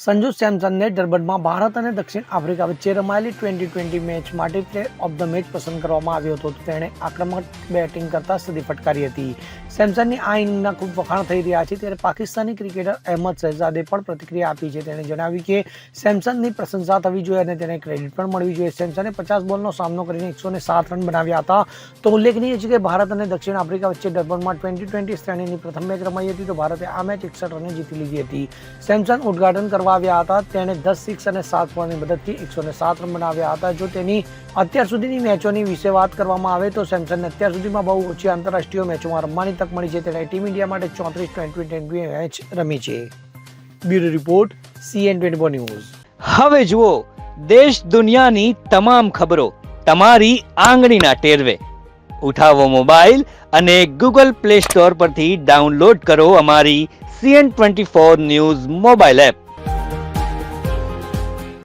સંજુ સેમસનને ડર્બનમાં ભારત અને દક્ષિણ આફ્રિકા વચ્ચે રમાયેલી T20 મેચ માટે પ્લેયર ઓફ ધ મેચ પસંદ કરવામાં આવ્યો હતો. તેણે આક્રમક બેટિંગ કરતા સદી ફટકારી હતી. સેમસનની આ ઇનિંગના ખૂબ વખાણ થઈ રહ્યા છે ત્યારે પાકિસ્તાની ક્રિકેટર અહેમદ શહેજાદે પણ પ્રતિક્રિયા આપી છે. તેણે જણાવ્યું કે સેમસનની પ્રશંસા થવી જોઈએ અને તેને ક્રેડિટ પણ મળવી જોઈએ. સેમસને 50 બોલનો સામનો કરીને 107 રન બનાવ્યા હતા. તો ઉલ્લેખનીય છે કે ભારત અને દક્ષિણ આફ્રિકા વચ્ચે ડર્બનમાં T20 શ્રેણીની પ્રથમ મેચ રમાઈ હતી તો ભારતે આ મેચ 61 રને જીતી લીધી હતી. સેમસન ઉદ્ઘાટન કરવા આવ્યા હતા. તેણે 10 સિક્સ અને 7 ફોરની મદદથી 107 રન બનાવ્યા હતા. જો તેની અત્યાર સુધીની મેચોની વિશે વાત કરવામાં આવે તો સેમસનને અત્યાર સુધીમાં બહુ ઓછી આંતરરાષ્ટ્રીય મેચોમાં રમવાની તક મળી છે. તેણે ટીમ ઇન્ડિયા માટે 34 T20 મેચ રમી છે. Bureau report CN24 news. હવે જુઓ દેશ દુનિયાની તમામ ખબરો તમારી આંગળીના ટેરવે. ઉઠાવો મોબાઈલ અને Google Play Store પરથી ડાઉનલોડ કરો અમારી CN24 ન્યૂઝ મોબાઈલ એપ.